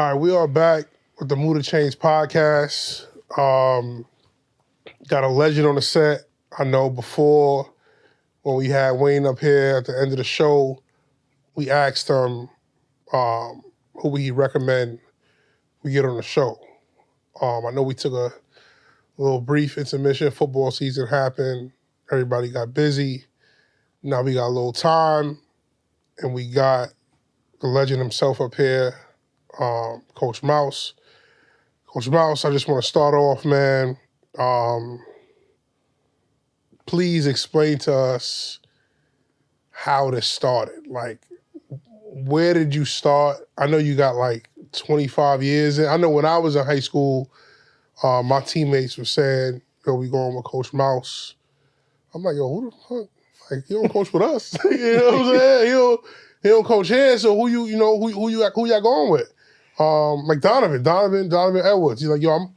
All right, we are back with the Mood to Change podcast. Got a legend on the set. I know before when we had Wayne up here at the end of the show, we asked him who would he recommend we get on the show. I know we took a little brief intermission. Football season happened. Everybody got busy. Now we got a little time, and we got the legend himself up here, Coach Mouse. Coach Mouse, I just want to start off, man. Please explain to us how this started. Like, where did you start? I know you got like 25 years in. I know when I was in high school, my teammates were saying, yo, we going with Coach Mouse. I'm like, yo, who the fuck? Like, he don't coach with us. You know what I'm saying? He don't coach here, so who y'all going with? Like Donovan Edwards. He's like, yo, I'm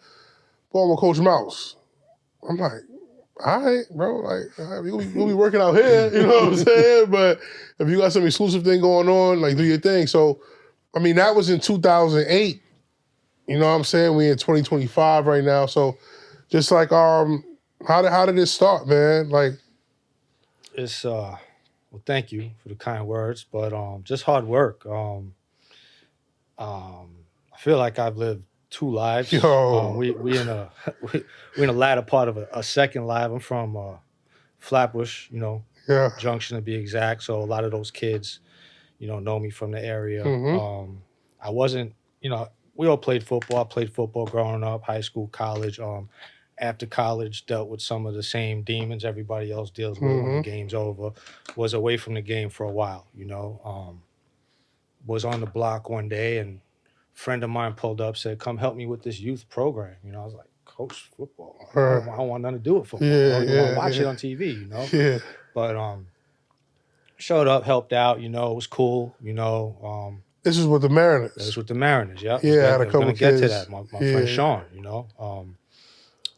going with Coach Mouse. I'm like, all right, bro. Like, all right, we'll be working out here. You know what I'm saying? But if you got some exclusive thing going on, like, do your thing. So, I mean, that was in 2008. You know what I'm saying? We in 2025 right now. So, just like, how did it start, man? Like, It's well, thank you for the kind words, but just hard work. I feel like I've lived two lives. yo, We in a we in the latter part of a second life. I'm from Flatbush, yeah, Junction to be exact. So a lot of those kids, know me from the area. mm-hmm. I wasn't, we all played football. I played football growing up, high school, college. After college, dealt with some of the same demons everybody else deals with when the game's over. Was away from the game for a while, Was on the block one day, and a friend of mine pulled up, said, come help me with this youth program. I was like, coach football? I don't want nothing to do with football. I don't want to watch it on TV, Yeah. But showed up, helped out, it was cool, This is with the Mariners. It was with the Mariners, yep. Yeah, I had a couple gonna kids. get to that. My friend Sean,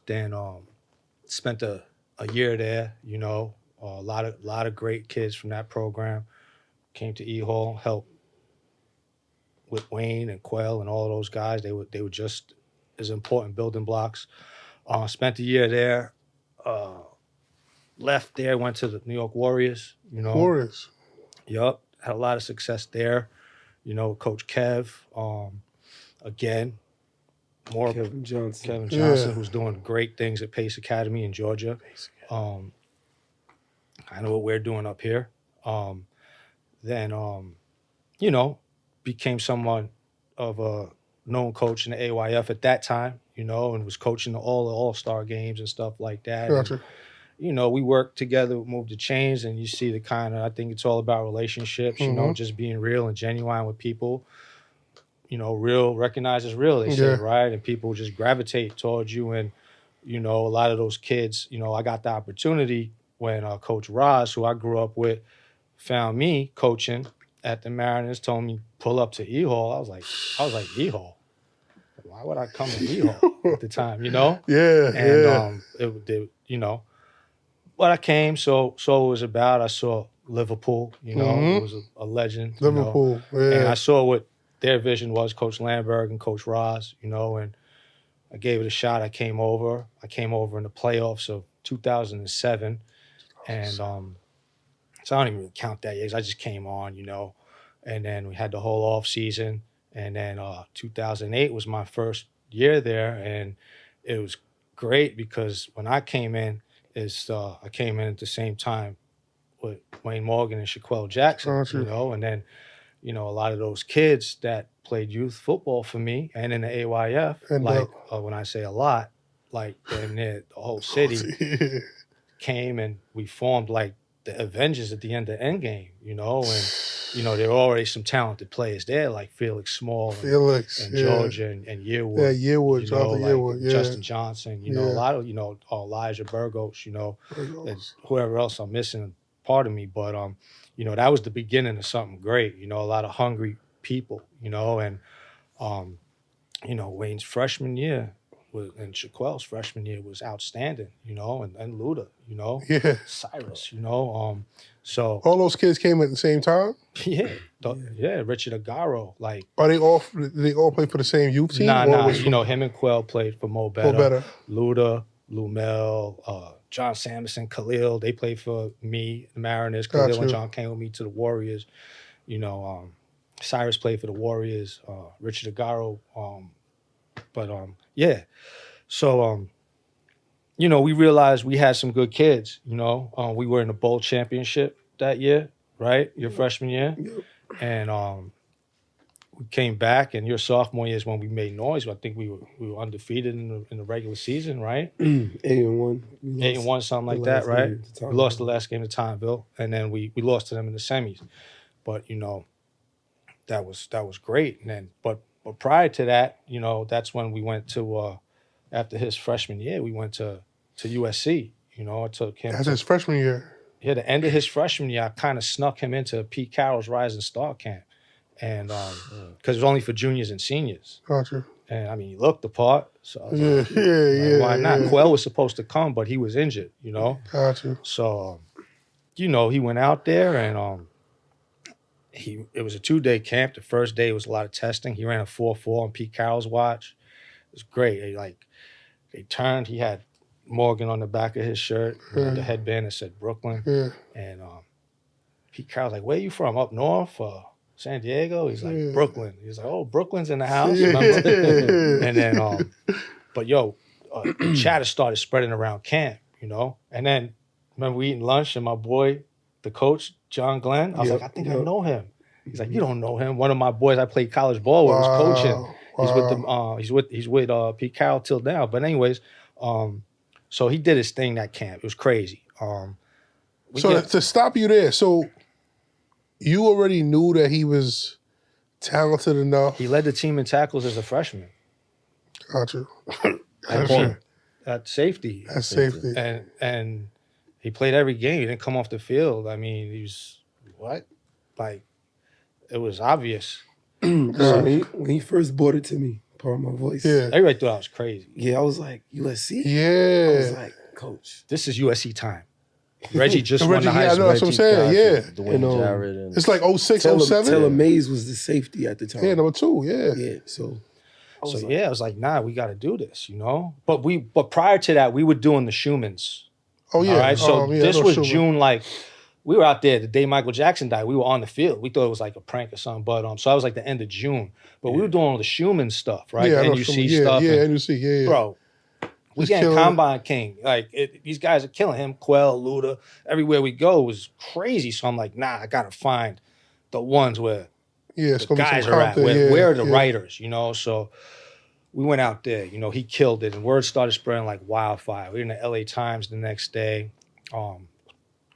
Then spent a year there, a lot of great kids from that program. Came to E Hall, helped with Wayne and Quell and all of those guys. They were just as important building blocks. Spent a year there. Left there, went to the New York Warriors. Warriors. Yup, had a lot of success there. Coach Kev. Again, more Kevin Johnson, who's doing great things at Pace Academy in Georgia. Kind of what we're doing up here. Then, became someone of a known coach in the AYF at that time, and was coaching all the All-Star games and stuff like that. Gotcha. And, we worked together, moved to change, and you see I think it's all about relationships, just being real and genuine with people. Real recognizes real, they say, right? And people just gravitate towards you. And, a lot of those kids, I got the opportunity when Coach Roz, who I grew up with, found me coaching at the Mariners, told me pull up to E Hall. I was like E Hall. Why would I come to E Hall at the time, Yeah. And but I came, so it was about. I saw Liverpool, it was a legend. Liverpool, and I saw what their vision was, Coach Landberg and Coach Roz, and I gave it a shot. I came over in the playoffs of 2007, and so I don't even count that year. I just came on, and then we had the whole off season, and then 2008 was my first year there, and it was great because when I came in, I came in at the same time with Wayne Morgan and Shaquille Jackson, and then a lot of those kids that played youth football for me and in the AYF, and when I say a lot, like damn near the whole city came, and we formed like the Avengers at the end of Endgame, and there were already some talented players there, like Felix Small and Georgia and Yearwood. Yeah, Yearwood, Yearwood, Justin Johnson, a lot of, Elijah Burgos, and whoever else I'm missing, part of me, but that was the beginning of something great, a lot of hungry people, and Wayne's freshman year and Shaquille's freshman year was outstanding, you know, and Luda, you know, Yeah. Cyrus, you know, so All those kids came at the same time? yeah, Richard Agaro, like Are they all? Did they all play for the same youth team? nah, Was you know, him and Quell played for Mo Mo Better. Luda, Lumel, John Samson, Khalil, they played for me, the Mariners. Khalil Got you. and John came with me to the Warriors. You know, Cyrus played for the Warriors, Richard Agaro, yeah. So you know, we realized we had some good kids, you know. We were in the bowl championship that year, right? Your freshman year. Yep. And we came back, and your sophomore year is when we made noise. I think we were undefeated in the regular season, right? 8-1. 8-1, something like that, right? We lost the last game to Tomville, and then we lost to them in the semis. But you know, that was great. And then, but prior to that, you know, that's when we went to after his freshman year, we went to USC. You know, I took him. That's his freshman year. Yeah, the end of his freshman year, I kind of snuck him into Pete Carroll's Rising Star camp, and because it was only for juniors and seniors. Gotcha. And I mean, he looked the part, so I was like, Yeah. why not? Yeah. Quell was supposed to come, but he was injured. You know. Gotcha. So, you know, he went out there and it was a 2-day camp. The first day was a lot of testing. He ran a 4.4 on Pete Carroll's watch. It was great. They turned. He had Morgan on the back of his shirt, the headband that said Brooklyn. Yeah. And Pete Carroll's like, "Where you from? Up north? San Diego?" He's like, "Brooklyn." He's like, "Oh, Brooklyn's in the house." Remember? And then, but chatter started spreading around camp, you know. And then remember we eating lunch, and my boy, the coach, John Glenn, I was like, "I think I know him." He's like, "You don't know him." One of my boys I played college ball with was coaching. He's with them. He's with Pete Carroll till now. But anyways, so he did his thing that camp. It was crazy. To stop you there, so you already knew that he was talented enough. He led the team in tackles as a freshman. Gotcha. At safety. That's safety. And he played every game. He didn't come off the field. I mean, he was like it was obvious. When he first brought it to me, part of my voice. Yeah. Everybody thought I was crazy. Yeah, I was like, USC? Yeah. I was like, Coach. This is USC time. Reggie just won the I Heisman. know that's what I'm saying. Yeah. Dwayne Jarrett and It's like 06, 07. Taylor Mays was the safety at the time. Yeah, number 2. Yeah. Yeah, so I was like, nah, we got to do this, you know. But prior to that, we were doing the Schumans. Oh yeah. All right, so this was Schumann. June. Like we were out there the day Michael Jackson died. We were on the field. We thought it was like a prank or something. But so I was like the end of June. But we were doing all the Schumann stuff, right? Yeah, the NUC stuff. Yeah, and, NUC. Yeah. bro. We Just getting killing Combine King. Like these guys are killing him. Quell, Luda, everywhere we go was crazy. So I'm like, nah, I gotta find the ones where it's the gonna be guys some are at. content. Where are the writers? You know. So we went out there. You know, he killed it, and word started spreading like wildfire. We were in the LA Times the next day. All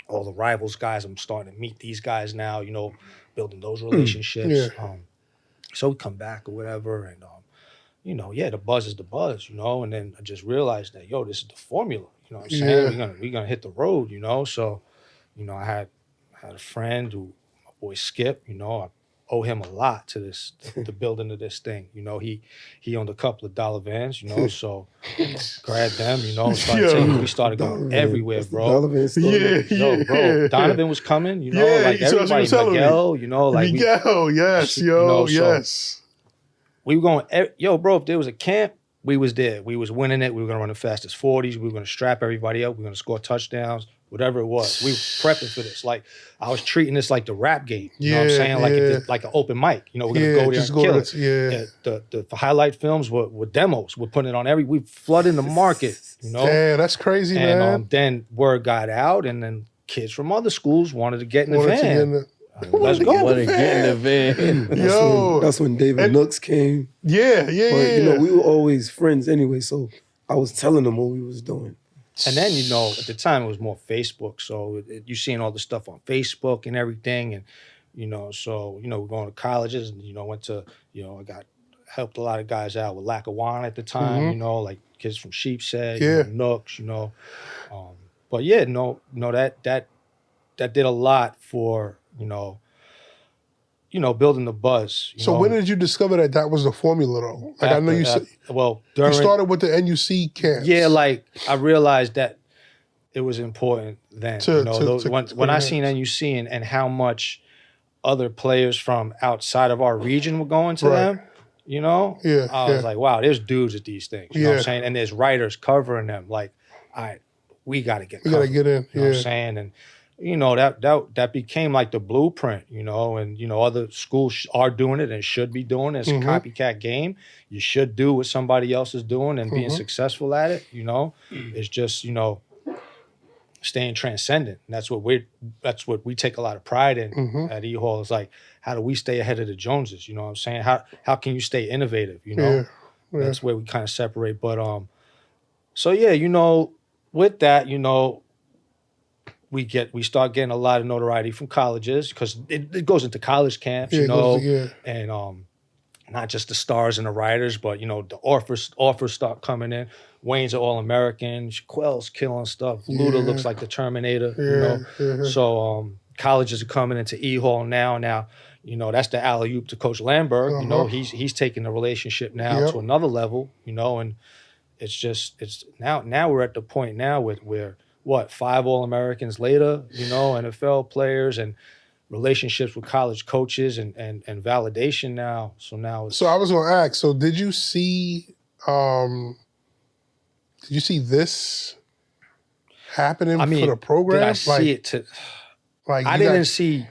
the Rivals guys, I'm starting to meet these guys now. You know, building those relationships. Yeah. So we come back or whatever, and you know, the buzz is the buzz, you know. And then I just realized that, this is the formula. You know what I'm saying? Yeah. We're gonna hit the road, you know. So, you know, I had a friend who, my boy Skip, you know, I owe him a lot to this, the building of this thing. You know, he owned a couple of dollar vans, you know, so grabbed them, you know, we started going everywhere, bro. Bro. Donovan was coming, you know, like everybody, Miguel, you know, like Miguel, yes, you know, yes. We were going, bro, if there was a camp, we was there. We was winning it. We were going to run the fastest 40s. We were going to strap everybody up. We were going to score touchdowns, whatever it was. We were prepping for this. Like, I was treating this like the rap game. You know what I'm saying? Like an open mic. You know, we're going to go there and kill it. The highlight films were demos. We're putting it on we flooding the market, you know? Damn, that's crazy, man. And then word got out, and then kids from other schools wanted to get in the van. Let's go. Want to get in the van. That's when David Nooks came. Yeah. But, you know, we were always friends anyway, so I was telling them what we was doing. And then, you know, at the time it was more Facebook. So you're seeing all the stuff on Facebook and everything. And, you know, so, you know, we're going to colleges and, you know, helped a lot of guys out with Lackawanna at the time, you know, like kids from Sheepshead, you know, Nooks, you know. But yeah, that did a lot for, you know, building the buzz. So when did you discover that was the formula though? Like I know you said, during, you started with the NUC camps. Yeah, like I realized that it was important then. When I seen NUC and how much other players from outside of our region were going to them, I was like, wow, there's dudes at these things. You know what I'm saying? And there's writers covering them. Like, all right, we got to get covered. We got to get in. You know what I'm saying? And that became like the blueprint, and other schools are doing it and should be doing it. It's a copycat game. You should do what somebody else is doing and being successful at it. It's just staying transcendent. And that's what we take a lot of pride in at E-Hall. It's like, how do we stay ahead of the Joneses? You know what I'm saying? How can you stay innovative? That's where we kind of separate. But so yeah, with that, we start getting a lot of notoriety from colleges because it goes into college camps, and not just the stars and the writers, but the offers start coming in. Wayne's an All-American, Shaquille's killing stuff. Luda looks like the Terminator, So colleges are coming into E-Hall now. Now, that's the alley-oop to Coach Lamberg. He's taking the relationship now to another level, and it's now we're at the point now where 5 All-Americans later, NFL players and relationships with college coaches and validation now. So now So I was gonna ask, so did you see this happening for the program? Did I see it I didn't see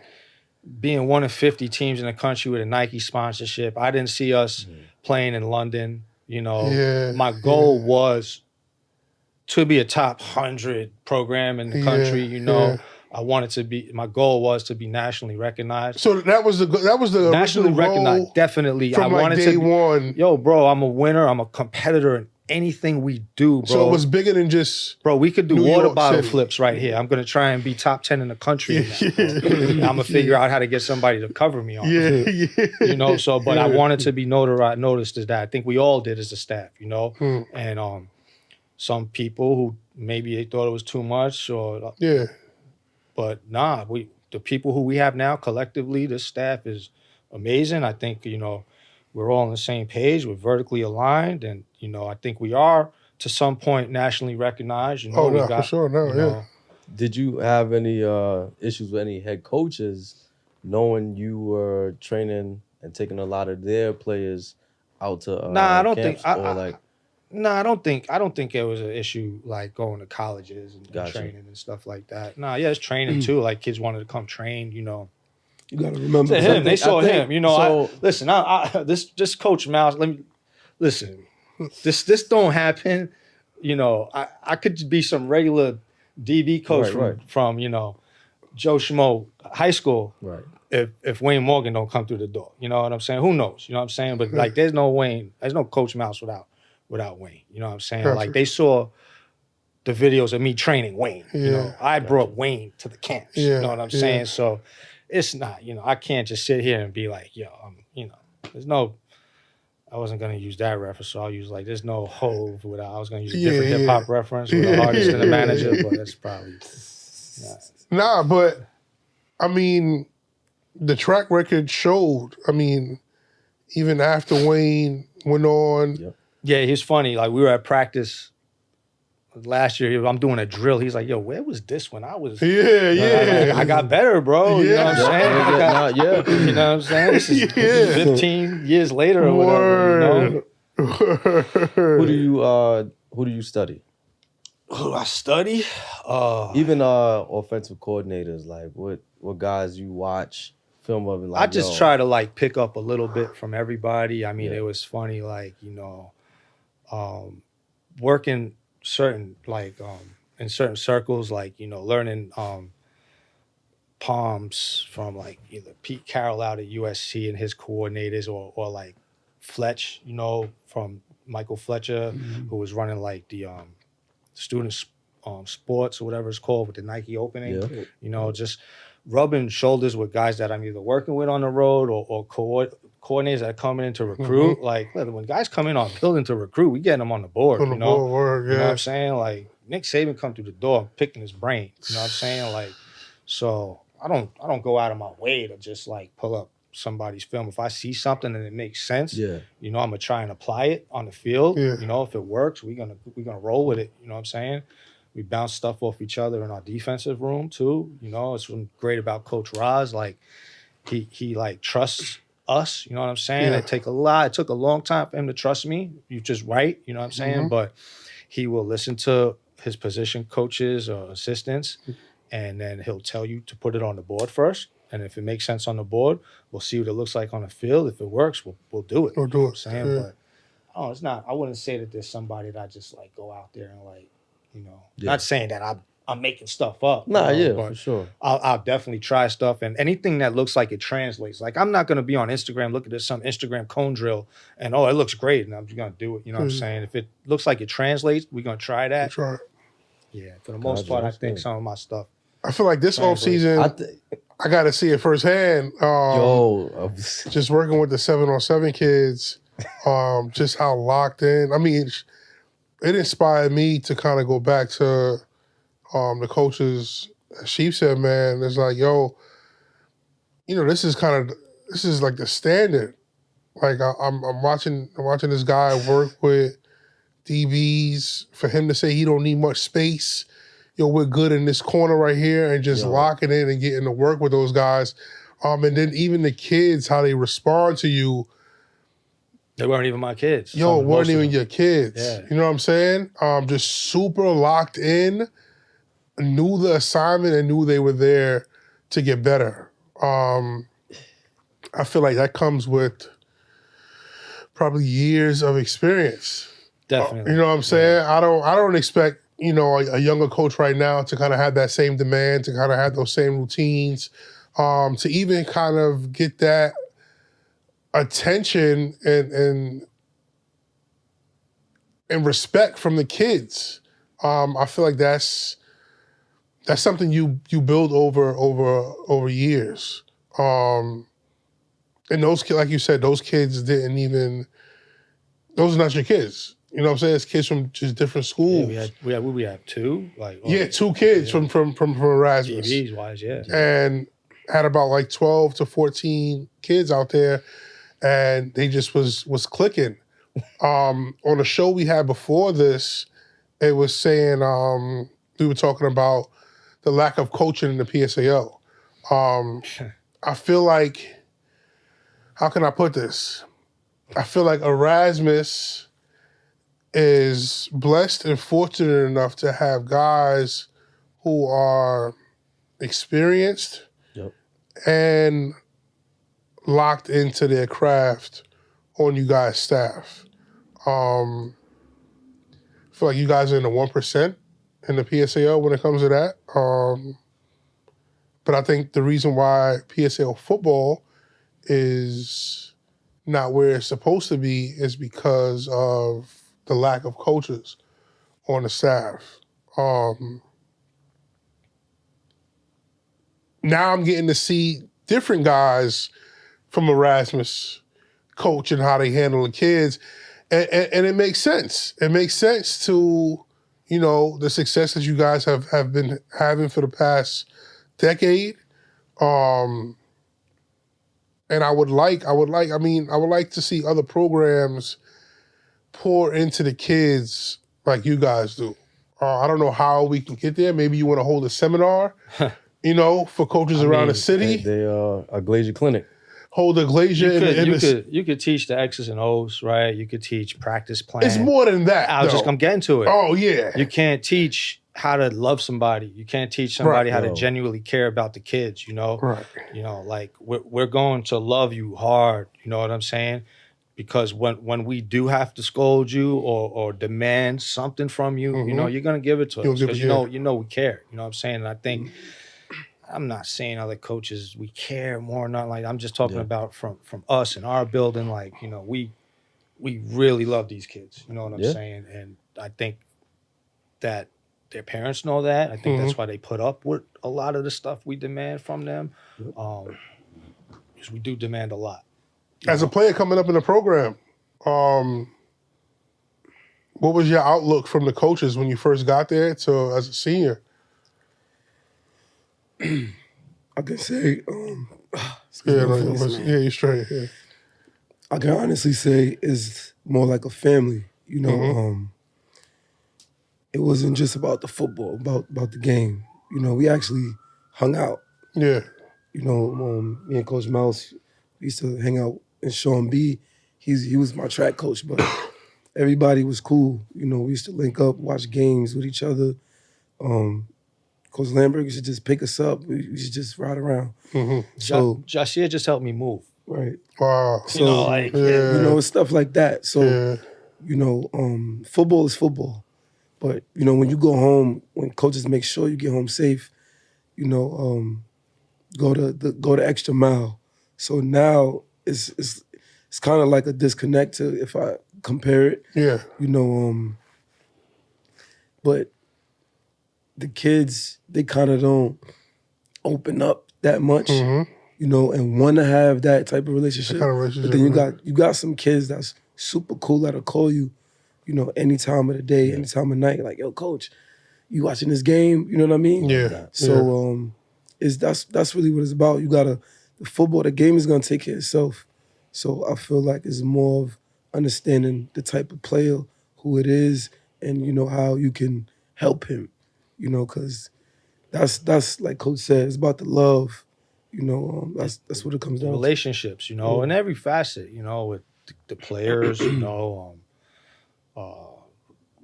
being one of 50 teams in the country with a Nike sponsorship. I didn't see us playing in London. My goal was to be a top 100 program in the country, I wanted to be. My goal was to be nationally recognized. So that was the nationally recognized. Definitely, from I wanted day to be, one. Yo, bro, I'm a winner. I'm a competitor in anything we do, bro. So it was bigger than just. Bro, we could do New water York bottle City. flips right here. I'm gonna try and be top 10 in the country. I'm gonna figure out how to get somebody to cover me on it. So, but I wanted to be noticed as that. I think we all did as a staff, and some people who maybe they thought it was too much or but nah, the people who we have now collectively, this staff is amazing. I think, we're all on the same page. We're vertically aligned, and I think we are to some point nationally recognized. For sure, Did you have any issues with any head coaches knowing you were training and taking a lot of their players out to Nah, I don't think I don't think it was an issue like going to colleges and training and stuff like that. Nah, yeah, it's training too. Like kids wanted to come train, You got to remember to him. They saw him. This Coach Mouse. Let me listen. This don't happen. I could be some regular DB coach from Joe Schmo High School. Right. If Wayne Morgan don't come through the door, you know what I'm saying? Who knows? You know what I'm saying? But like, there's no Coach Mouse without Wayne. You know what I'm saying? Gotcha. Like they saw the videos of me training Wayne. I brought Wayne to the camps. You know what I'm saying? So it's not, I can't just sit here and be like, yo, there's no, I wasn't going to use that reference, so I'll use like, there's no Hove without, I was going to use a different hip-hop reference with an artist and a manager, but that's probably not. Nah, but, I mean, the track record showed, even after Wayne went on. Yep. Yeah, he's funny. Like, we were at practice last year. I'm doing a drill. He's like, yo, where was this when I was? I got better, bro. You know what I'm saying? You know what I'm saying? This is 15 years later or whatever. Who do you study? Who do I study? Even offensive coordinators, like what guys you watch film of and like. I just try to like pick up a little bit from everybody. It was funny, like, working certain like in certain circles, like, learning palms from like either Pete Carroll out at USC and his coordinators or like Fletch, from Michael Fletcher, who was running like the student sports or whatever it's called with the Nike opening. Just rubbing shoulders with guys that I'm either working with on the road or coordinators that are coming in to recruit. Like, when guys come in on building to recruit, we getting them on the board. You know what I'm saying? Like, Nick Saban come through the door, I'm picking his brain. You know what I'm saying? Like, so I don't go out of my way to just like pull up somebody's film. If I see something and it makes sense, Yeah. you know, I'm gonna try and apply it on the field. Yeah. You know, if it works, we're gonna roll with it. You know what I'm saying? We bounce stuff off each other in our defensive room too. You know, it's what's great about Coach Roz. Like he like trusts us. You know what I'm saying? Yeah. It took a long time for him to trust me. You just right. You know what I'm saying? Mhm. But he will listen to his position coaches or assistants, and then he'll tell you to put it on the board first. And if it makes sense on the board, we'll see what it looks like on the field. If it works, we'll do it. We'll do You know it, what I'm saying? yeah. But it's not. I wouldn't say that there's somebody that I just like go out there and like, you know, Yeah. not saying that I'm making stuff up. Nah, you know, yeah, but for sure. I'll definitely try stuff, and anything that looks like it translates. Like I'm not gonna be on Instagram looking at some Instagram cone drill and it looks great, and I'm just gonna do it. You know what I'm saying? If it looks like it translates, we're gonna try that. That's right. Yeah, for the most Gotcha, part, I that's think good. some of my stuff. I feel like this Translate. offseason, I got to see it firsthand. Just working with the 7-on-7 kids, just how locked in. I mean, it inspired me to kind of go back to the coaches. Sheep said, man, it's like, yo, you know, this is like the standard. Like I'm watching this guy work with DBs. For him to say he don't need much space, yo, we're good in this corner right here, and just locking in and getting to work with those guys. And then even the kids, how they respond to you. They weren't even my kids. Yo, weren't even your kids. Yeah. You know what I'm saying? Just super locked in, knew the assignment and knew they were there to get better. I feel like that comes with probably years of experience. Definitely. You know what I'm saying? I don't expect, you know, a younger coach right now to kind of have that same demand, to kind of have those same routines, to even kind of get that attention and respect from the kids. I feel like that's something you build over years. And those kids, like you said, those kids didn't even. Those are not your kids. You know what I'm saying? It's kids from just different schools. Yeah, we had two. Like Two kids from Erasmus. DBs wise, yeah. And had about like 12 to 14 kids out there, and they just was clicking. On a show we had before this, it was saying we were talking about the lack of coaching in the PSAO. I feel like, how can I put this? I feel like Erasmus is blessed and fortunate enough to have guys who are experienced and locked into their craft on you guys' staff. I feel like you guys are in the 1% in the PSAO when it comes to that. But I think the reason why PSAO football is not where it's supposed to be is because of the lack of coaches on the staff. Now I'm getting to see different guys from Erasmus coach and how they handle the kids. And it makes sense. It makes sense to, you know, the success that you guys have been having for the past decade. And I would like to see other programs pour into the kids like you guys do. I don't know how we can get there. Maybe you want to hold a seminar, you know, for coaches around the city. They a Glazier clinic. Hold a Glazier. You could teach the X's and O's, right? You could teach practice plan. It's more than that. I'm getting to it. Oh yeah. You can't teach how to love somebody. You can't teach somebody how to genuinely care about the kids, you know? Right. You know, like we're going to love you hard, you know what I'm saying? Because when we do have to scold you or demand something from you, you know, you're gonna give it to us because you know we care. You know what I'm saying? And I think I'm not saying other coaches we care more or not. Like I'm just talking about from us and our building. Like, you know, we really love these kids. You know what I'm saying? And I think that their parents know that. I think that's why they put up with a lot of the stuff we demand from them. Because we do demand a lot. As a player coming up in the program, what was your outlook from the coaches when you first got there to as a senior? I can say, Yeah, you're straight. Yeah. I can honestly say it's more like a family. You know, it wasn't just about the football, about the game. You know, we actually hung out. Yeah. You know, me and Coach Mouse we used to hang out. And Sean B, he was my track coach, but everybody was cool. You know, we used to link up, watch games with each other. Coach Lambert used to just pick us up. We used to just ride around. So Jasier just helped me move. right. Wow. So You know, like, Yeah. you know, it's stuff like that. So Yeah. you know, football is football. But you know, when you go home, when coaches make sure you get home safe, you know, go the extra mile. So now it's kind of like a disconnect to if I compare it. Yeah. You know, but the kids they kind of don't open up that much. You know, and want to have that type of relationship. kind of relationship, But then right. you got some kids that's super cool that'll call you, you know, any time of the day, any time of night, like, yo, coach, you watching this game? You know what I mean? Yeah. So that's really what it's about. You gotta the football, the game is gonna take care of itself. So I feel like it's more of understanding the type of player, who it is, and you know how you can help him. You know, because that's like Coach said, it's about the love. You know, that's what it comes down to. Relationships, you know, in every facet, you know, with the players, you know,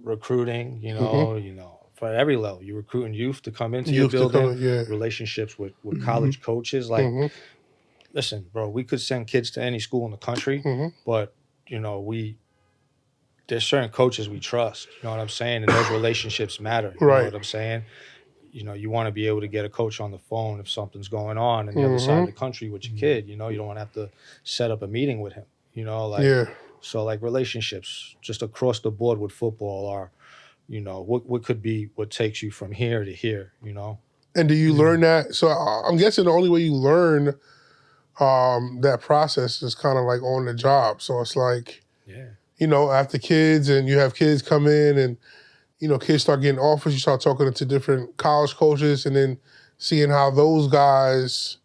recruiting, you know, for every level. You're recruiting youth to come into your Youth to building, come, yeah. relationships with college coaches. Like, listen, bro, we could send kids to any school in the country, but, you know, there's certain coaches we trust, you know what I'm saying? And those relationships matter, you know what I'm saying? You know, you want to be able to get a coach on the phone if something's going on in the other side of the country with your kid. You know, you don't want to have to set up a meeting with him. You know, like so like relationships just across the board with football are, you know, what could be what takes you from here to here, you know. And do you learn that? So I'm guessing the only way you learn that process is kind of like on the job. So it's like, you know, after kids and you have kids come in and, you know, kids start getting offers, you start talking to different college coaches and then seeing how those guys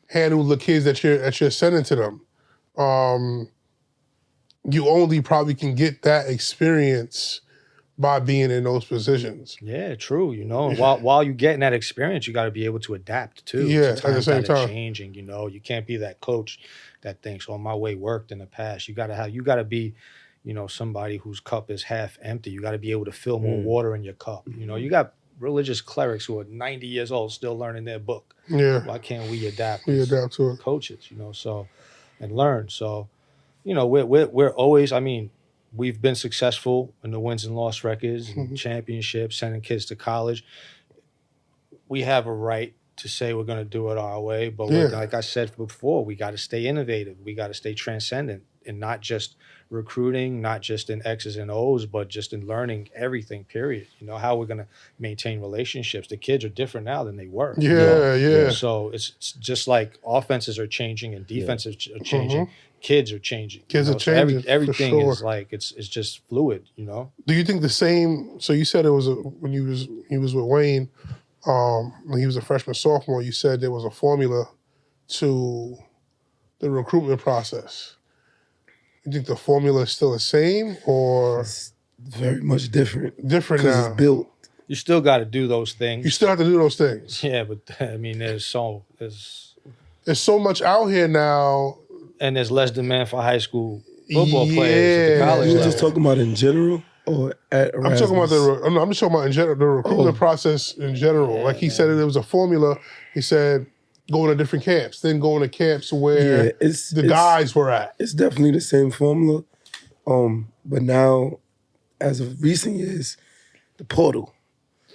handle the kids that you're sending to them. You only probably can get that experience by being in those positions. Yeah, true. You know, while you're getting that experience, you got to be able to adapt too. Yeah, to at the same that are time. changing. You know, you can't be that coach that thinks, "Oh, my way worked in the past." You got to be, you know, somebody whose cup is half empty. You got to be able to fill more water in your cup. You know, you got religious clerics who are 90 years old still learning their book. Yeah. Why can't we adapt? We as adapt to it. coaches, you know, so and learn. So, you know, we're always. I mean, we've been successful in the wins and loss records and championships, sending kids to college. We have a right to say we're going to do it our way, but like I said before, we got to stay innovative. We got to stay transcendent and not just recruiting, not just in X's and O's, but just in learning everything, period. You know, how we're going to maintain relationships. The kids are different now than they were. Yeah. So it's just like offenses are changing and defenses are changing. Kids are changing. Kids you know? are changing. So everything for sure. is like it's just fluid, you know. Do you think the same? So you said it was when he was with Wayne, when he was a freshman, sophomore. You said there was a formula to the recruitment process. You think the formula is still the same, or It's very much different. Different because now? it's built. You still got to do those things. You still have to do those things. Yeah, but I mean, there's so much out here now. And there's less demand for high school football players at the college You were level. just talking about in general or at I'm talking about I'm just talking about in general, the recruitment process in general. Like he said, there was a formula. He said, going to different camps, then going to camps where the guys were at. It's definitely the same formula. But now, as of recent years, the portal.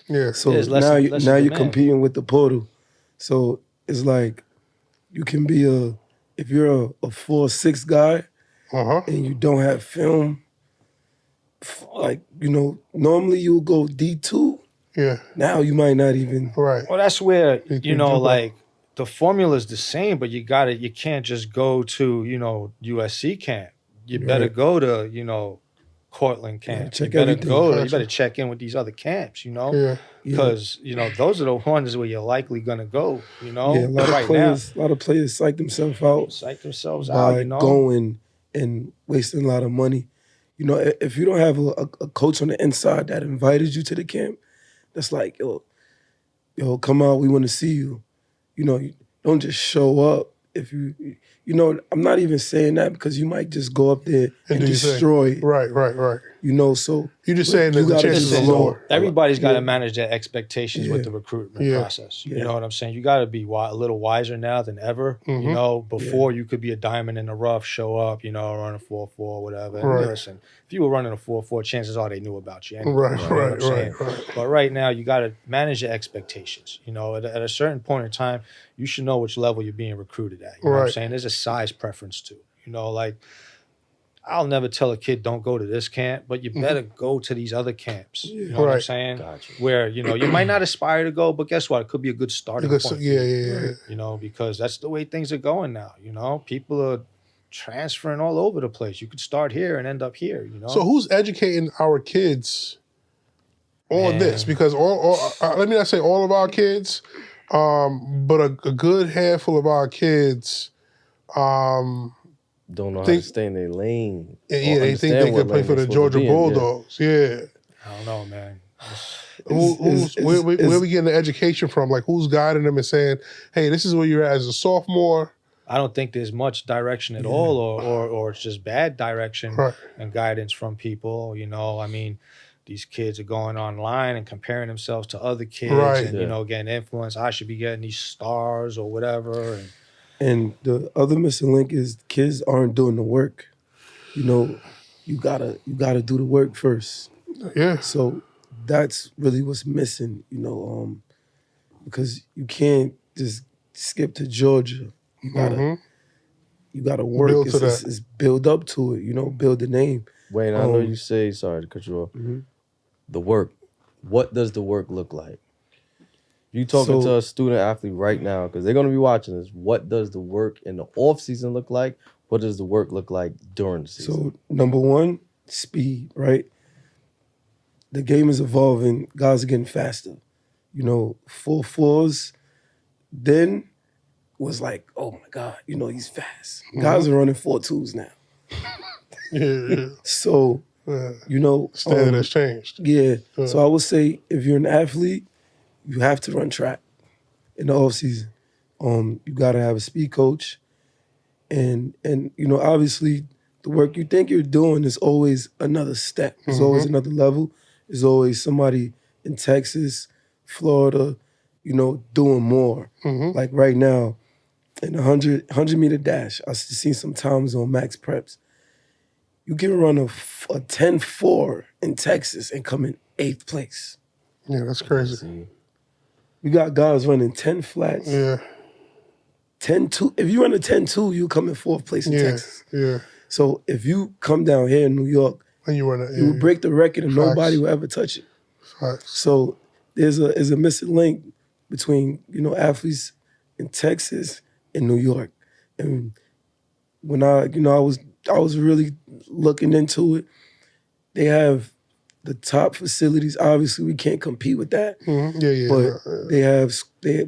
Yeah. So There's now less you're demand. competing with the portal. So it's like you can be if you're a 4-6 guy and you don't have film, like, you know, normally you'll go D2. Yeah. Now you might not even. Right. Well, that's where, You you know, jump like the formula is the same, but you can't just go to, you know, USC camp. You better go to, you know, Cortland camp. check you better everything. go. You better check in with these other camps. Yeah. Because those are the ones where you're likely gonna go. Yeah, a lot of players psych themselves out psych themselves by out. going and wasting a lot of money. If you don't have a coach on the inside that invited you to the camp, that's like, yo, come out, we want to see you. You don't just show up. If I'm not even saying that because you might just go up there and destroy it. Right. So you're just saying that the chances are lower. Everybody's got to manage their expectations with the recruitment process. Yeah. You know what I'm saying? You got to be a little wiser now than ever. Before you could be a diamond in the rough, show up, run a 4-4, whatever. And Right. listen, if you were running a 4-4, chances are they knew about you. Anyway, Right. you know what I'm saying? But right now, you got to manage your expectations. At a certain point in time, you should know which level you're being recruited at. You know what I'm saying? There's a size preference too. Like I'll never tell a kid don't go to this camp, but you better go to these other camps. You know what I'm saying? Gotcha. Where you might not aspire to go, but guess what? It could be a good starting point. Yeah. Because that's the way things are going now. People are transferring all over the place. You could start here and end up here. So who's educating our kids on this? Because let me not say all of our kids, but a good handful of our kids don't know how to stay in their lane. Yeah, they think they could play for the Georgia Bulldogs. Yeah. I don't know, man. Where we getting the education from? Like, who's guiding them and saying, hey, this is where you're at as a sophomore? I don't think there's much direction at all, or it's just bad direction and guidance from people. These kids are going online and comparing themselves to other kids and, getting influence. I should be getting these stars or whatever. And the other missing link is kids aren't doing the work. You gotta do the work first. Yeah. So that's really what's missing, because you can't just skip to Georgia. You gotta work. It's build up to it, build the name. Wayne, I know you say, sorry to cut you off, the work. What does the work look like? You talking to a student athlete right now, because they're going to be watching this. What does the work in the off season look like? What does the work look like during the season? So number one, speed, right? The game is evolving. Guys are getting faster. 4-4s then was like, oh my God, he's fast. Guys are running 4-2s now. Yeah. So, standard has changed. Yeah. So I would say if you're an athlete, you have to run track in the off season. You got to have a speed coach, and obviously the work you think you're doing is always another step. There's always another level. There's always somebody in Texas, Florida, doing more. Like right now, in the 100-meter dash, I've seen some times on Max Preps. You can run a 10-4 in Texas and come in 8th place. Yeah, that's crazy. We got guys running 10 flats. Yeah. 10-2. If you run a 10-2, you come in 4th place in Texas. Yeah. So if you come down here in New York, and you will break the record and nobody will ever touch it. Facts. So there's a missing link between, athletes in Texas and New York. And when I was really looking into it, they have the top facilities. Obviously, we can't compete with that. But they have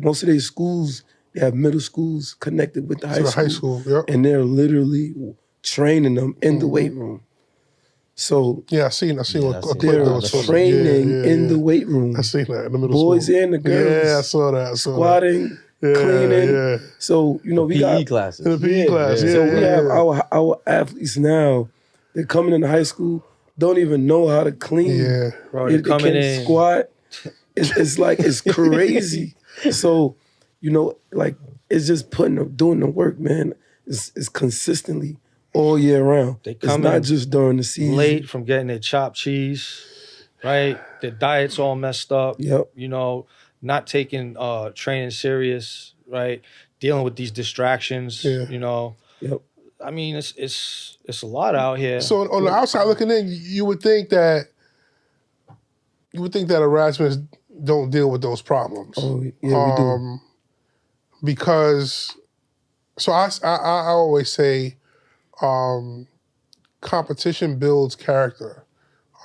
most of their schools. They have middle schools connected with the high school. And they're literally training them in the weight room. So I seen a clip they're that was training in the weight room. I seen that in the middle Boys school. and the girls. Yeah, I saw that. Squatting, cleaning. Yeah. So we PE got classes. The PE class. So we have our athletes now. They're coming into high school, don't even know how to clean. Yeah, bro, They can't squat. It's like it's crazy. So it's just doing the work, man. It's consistently all year round. They It's come not in just during the season. late from getting their chopped cheese, right? Their diet's all messed up. Yep. Not taking training serious, right? Dealing with these distractions. Yep. I mean, it's a lot out here. So on the outside looking in, you would think that Erasmus don't deal with those problems. Oh yeah, we do. Because, so I always say, competition builds character.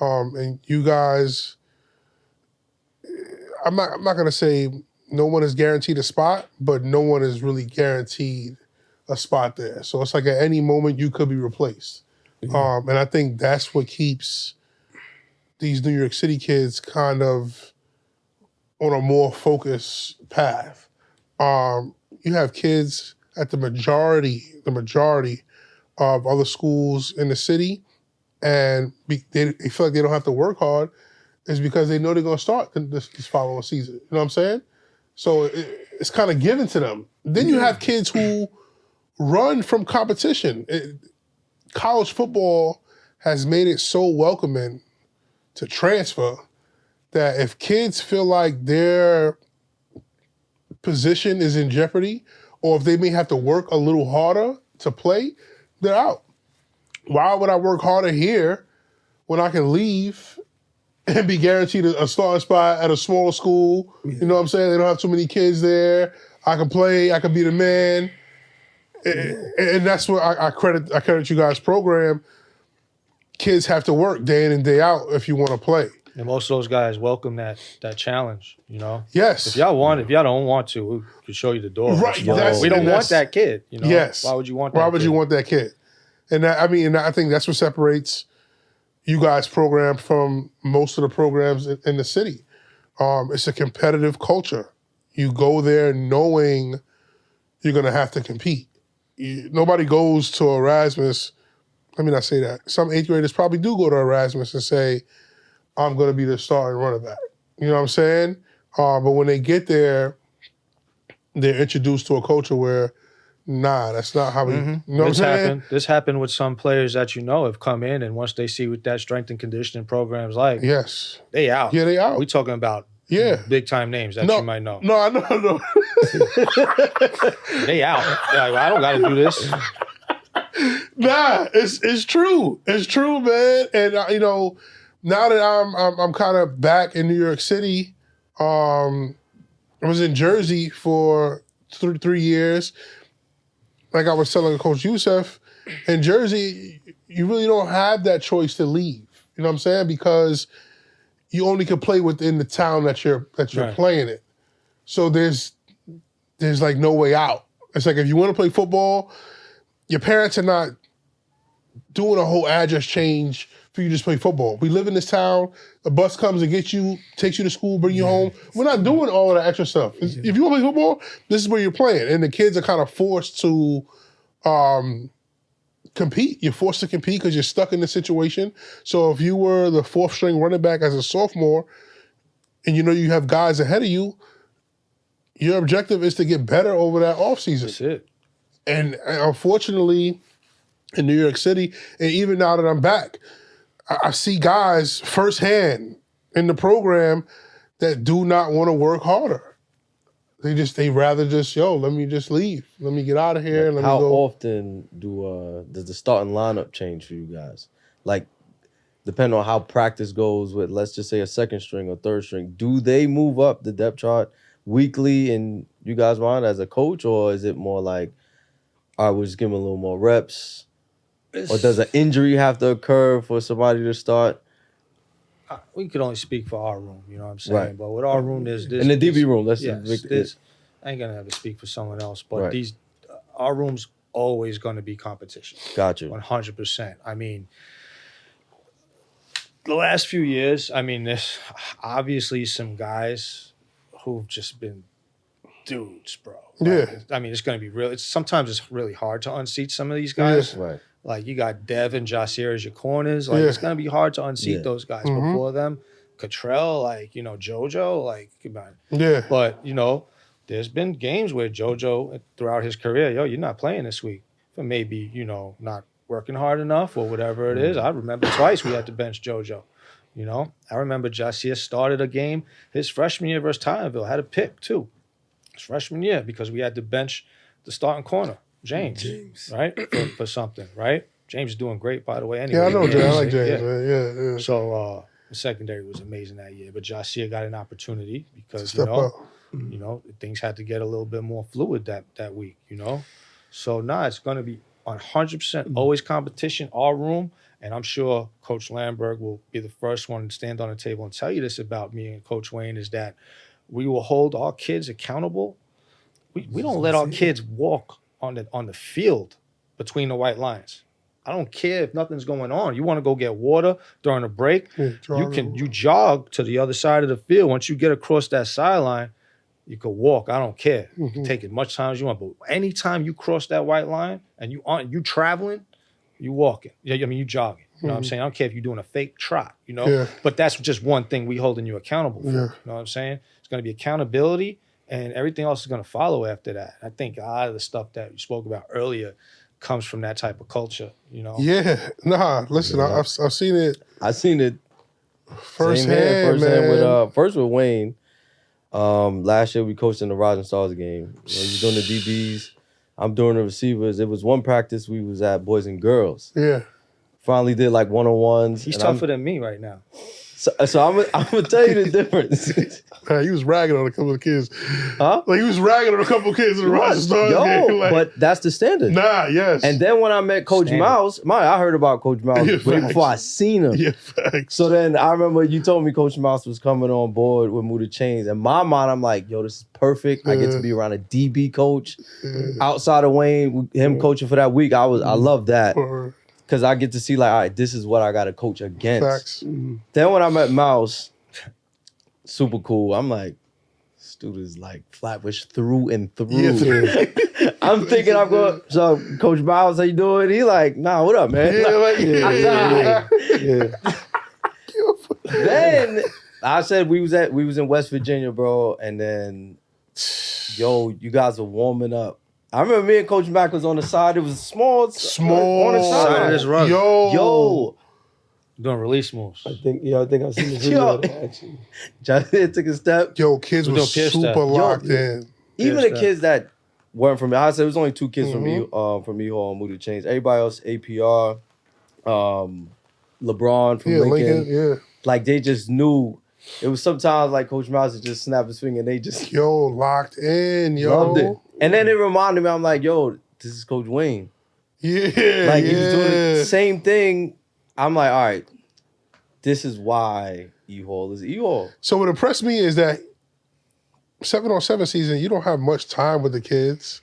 And you guys, I'm not gonna say no one is guaranteed a spot, but no one is really guaranteed a spot there. So it's like at any moment you could be replaced. And I think that's what keeps these New York City kids kind of on a more focused path. You have kids at the majority of other schools in the city, and they feel like they don't have to work hard, is because they know they're going to start this following season. You know what I'm saying? So it's kind of given to them. Then you have kids who run from competition. College football has made it so welcoming to transfer that if kids feel like their position is in jeopardy, or if they may have to work a little harder to play, they're out. Why would I work harder here when I can leave and be guaranteed a starting spot at a smaller school? Yeah. You know what I'm saying? They don't have too many kids there. I can play. I can be the man. Yeah. And that's what I credit you guys' program. Kids have to work day in and day out if you want to play. And most of those guys welcome that challenge, you know? Yes. If y'all don't want to, we can show you the door. Right. We don't want that kid, you know? Yes. Why would you want that kid? Why would you want that kid? And I think that's what separates you guys' program from most of the programs in the city. It's a competitive culture. You go there knowing you're going to have to compete. Nobody goes to Erasmus. Let me not say that. Some 8th graders probably do go to Erasmus and say, I'm going to be the starting running back. You know what I'm saying? But when they get there, they're introduced to a culture where, nah, that's not how we, you know what I'm saying? This happened with some players that have come in, and once they see what that strength and conditioning program's like, yes, they out. Yeah, they out. We talking about big time names that you might know. No, I know. They out. Like, I don't got to do this. Nah, it's true. It's true, man. And now that I'm kind of back in New York City, I was in Jersey for 3 years. Like I was telling Coach Youssef, in Jersey, you really don't have that choice to leave. You know what I'm saying? Because you only can play within the town that you're Right. playing in. So there's like no way out. It's like if you want to play football, your parents are not doing a whole address change for you to just play football. We live in this town. A bus comes and gets you, takes you to school, bring you home. We're not doing all of that extra stuff. If you want to play football, this is where you're playing. And the kids are kind of forced to compete. You're forced to compete because you're stuck in the situation. So if you were the 4th string running back as a sophomore and you have guys ahead of you, your objective is to get better over that offseason. That's it. And unfortunately, in New York City, and even now that I'm back, I see guys firsthand in the program that do not want to work harder. They rather just, let me just leave. Let me get out of here. How often does the starting lineup change for you guys? Like, depending on how practice goes with, let's just say, a 2nd string or 3rd string, do they move up the depth chart weekly in you guys' mind as a coach, or is it more like, all right, we'll just give them a little more reps? Or does an injury have to occur for somebody to start? We could only speak for our room, you know what I'm saying? Right. But with our room, there's in the DB room, that's I ain't gonna have to speak for someone else, but Right. our room's always gonna be competition. Got you. 100%. I mean, the last few years, there's obviously some guys who've just been dudes, bro. Yeah. It's gonna be real. Sometimes it's really hard to unseat some of these guys. Right. Like, you got Dev and Jasir as your corners. Like, it's going to be hard to unseat those guys. Before them, Cottrell, JoJo, come on. Yeah. But, there's been games where JoJo, throughout his career, you're not playing this week. For maybe, not working hard enough or whatever it is. I remember twice we had to bench JoJo. I remember Jasir started a game his freshman year versus Tyronville, had a pick too. His freshman year, because we had to bench the starting corner. James. Right? For something, right? James is doing great, by the way. Anyway, Yeah, I know James. I like Yeah. James, man. Yeah. So the secondary was amazing that year. But Jasir got an opportunity because, Step up. Things had to get a little bit more fluid that week, So, it's going to be 100% always competition, our room. And I'm sure Coach Lamberg will be the first one to stand on the table and tell you this about me and Coach Wayne, is that we will hold our kids accountable. We don't let our kids walk on the field between the white lines. I don't care if nothing's going on. You want to go get water during a break, you jog to the other side of the field. Once you get across that sideline, you could walk. I don't care. You can take as much time as you want. But anytime you cross that white line and you traveling, you walking. I mean, you jogging. You know what I'm saying? I don't care if you're doing a fake trot, you know? Yeah. But that's just one thing we holding you accountable for. Yeah. You know what I'm saying? It's going to be accountability, and everything else is going to follow after that. I think a lot of the stuff that you spoke about earlier comes from that type of culture, you know? Yeah. Nah, listen, I've seen it. I seen it Firsthand, man. with first with Wayne. Last year we coached in the Rising Stars game. He was doing the DBs. I'm doing the receivers. It was one practice we was at, boys and girls. Yeah. Finally did like one-on-ones. He's tougher than me right now. So I'm gonna tell you the difference. He was ragging on a couple of kids. Huh? Like he was ragging on a couple of kids in the Rising Stars game. Like, but that's the standard. nah, yes. And then when I met Coach Mouse, I heard about Coach Mouse way before I seen him. yeah, facts. So then I remember you told me Coach Mouse was coming on board with Move the Chains. In my mind, I'm like, yo, this is perfect. I get to be around a DB coach. Outside of Wayne, him coaching for that week, I love that. Because I get to see, like, all right, this is what I got to coach against. Facts. Then when I met Mouse, super cool. I'm like, this dude is like Flatbush through and through. Yeah. I'm thinking I'm going, so Coach Mouse, how you doing? He like, nah, what up, man? Then I said we was in West Virginia, bro, and then, yo, you guys are warming up. I remember me and Coach Mack was on the side. It was small on the side of this rug. Yo. Doing release moves. I think I seen the video of that, actually. Johnny took a step. Yo, kids were super locked in. Even the kids that weren't from me, I said it was only 2 kids from me on Moody Chains. Everybody else, APR, LeBron from Lincoln. Like they just knew. It was sometimes like Coach Mouse would just snap his finger and they just locked in, loved it. And then it reminded me, I'm like, yo, this is Coach Wayne. Yeah. Like he was doing the same thing. I'm like, all right, this is why E-Hall is E-Hall. So what impressed me is that 7-on-7 season, you don't have much time with the kids.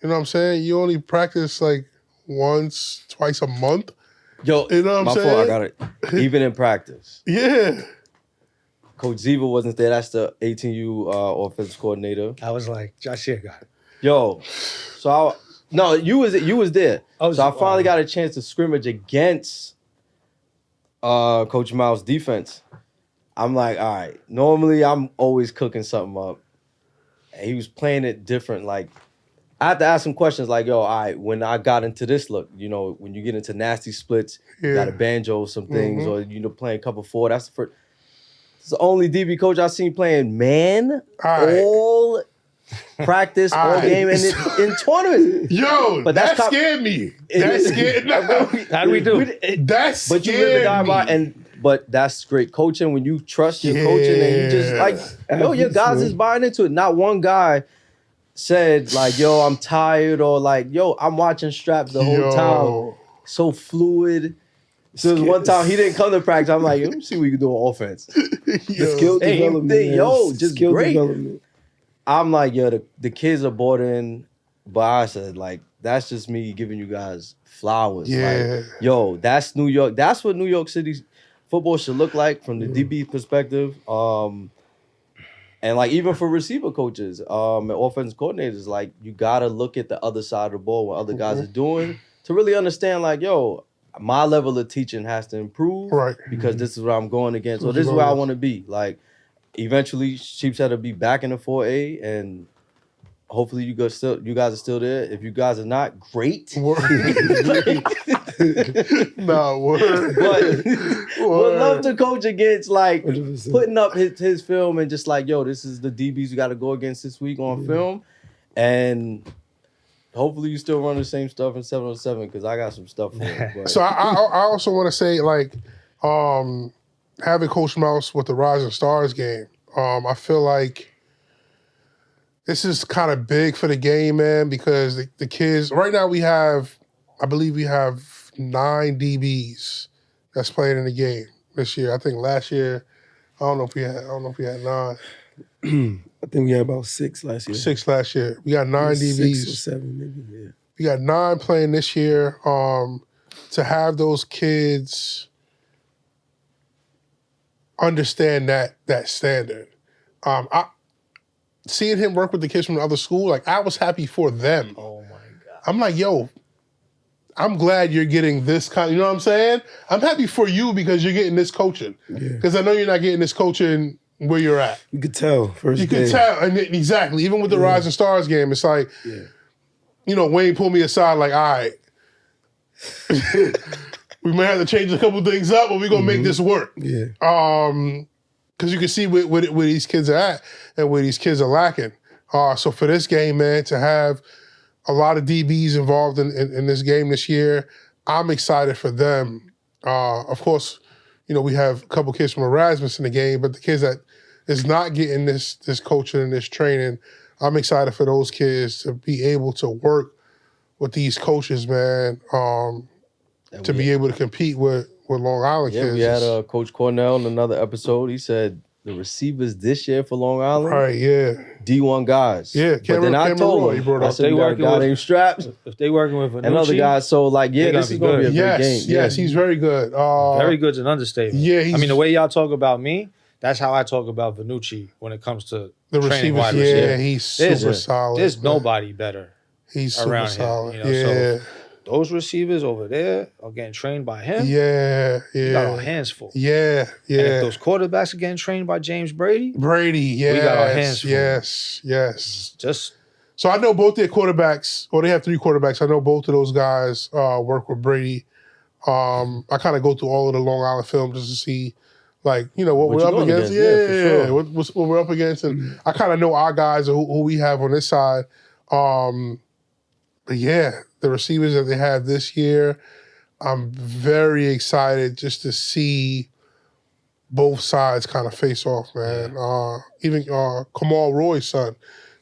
You know what I'm saying? You only practice like once, twice a month. Yo, you know what I'm saying? Fault, I got it. Even in practice. Yeah. Coach Ziva wasn't there. That's the 18U offensive coordinator. I was like, Josh here got it. Yo, you was there. So I finally got a chance to scrimmage against Coach Miles' defense. I'm like, all right, normally I'm always cooking something up. And he was playing it different. Like, I had to ask him questions like, yo, all right, when I got into this look, you know, when you get into nasty splits, you got to banjo some things, or, you know, playing cover 4. That's the first. It's the only DB coach I've seen playing man all practice, all game, and in tournaments. Yo, but that scared me. That scared me. How do we do? That scared but you live and die by, but that's great coaching when you trust your coaching and you just like, yo, your guys is buying into it. Not one guy said like, yo, I'm tired, or like, yo, I'm watching straps the whole time. So fluid. So one time he didn't come to practice. I'm like, let me see what you can do on offense. The skill development. Just skill great. Development. I'm like, yo, the kids are bought in, but I said, like, that's just me giving you guys flowers. Yeah. Like, yo, that's New York. That's what New York City football should look like from the DB perspective. And like even for receiver coaches and offensive coordinators, like you gotta look at the other side of the ball, what other guys are doing to really understand, like, yo, my level of teaching has to improve, because this is what I'm going against. So this is where I want to be. Like, eventually, Sheepshead will be back in the 4A, and hopefully you guys are still there. If you guys are not, great. Word. Nah, word. But would love to coach against, like, 100%. Putting up his film and just like, yo, this is the DBs we got to go against this week on film. And hopefully you still run the same stuff in 7-on-7, because I got some stuff for it. So I also want to say, like, having Coach Mouse with the Rising Stars game, I feel like this is kind of big for the game, man, because the kids, right now I believe we have 9 DBs that's playing in the game this year. I think last year, I don't know if we had 9. I think we had about 6 last year. 6 last year. We got 9 DBs. 6 or 7, maybe. Yeah. We got 9 playing this year. To have those kids understand that standard. Seeing him work with the kids from the other school, like I was happy for them. Oh my God. I'm like, yo, I'm glad you're getting this kind. You know what I'm saying? I'm happy for you because you're getting this coaching. Because I know you're not getting this coaching where you're at. You could tell first You game. could tell, and exactly. Even with the Rising Stars game, it's like, you know, Wayne pulled me aside, like, all right, we might have to change a couple things up, but we're gonna make this work. Yeah. Because you can see where these kids are at and where these kids are lacking. So for this game, man, to have a lot of DBs involved in this game this year, I'm excited for them. Of course, you know, we have a couple kids from Erasmus in the game, but the kids that is not getting this coaching and this training, I'm excited for those kids to be able to work with these coaches, man, to be able to compete with Long Island kids. We had Coach Cornell in another episode. He said the receivers this year for Long Island, right? Yeah, D1 guys. Yeah, but then I told him, I said, we got a guy named Straps. If they working with and other guys, so like, this is going to be a great game. Yes, he's very good. Very good's an understatement. Yeah, I mean, the way y'all talk about me, that's how I talk about Vanucci when it comes to the training receivers. wide receiver. He's super solid. There's nobody better. He's super around solid. Him, you know? So those receivers over there are getting trained by him. We got our hands full. Yeah. And if those quarterbacks are getting trained by James Brady, we got our hands full. Yes. Just so I know both their quarterbacks, or they have 3 quarterbacks. I know both of those guys work with Brady. I kind of go through all of the Long Island film just to see, like, you know, what we're up against. Yeah, what we're up against, and I kind of know our guys who we have on this side. But yeah, the receivers that they have this year, I'm very excited just to see both sides kind of face off, man. Even Kamal Roy's son,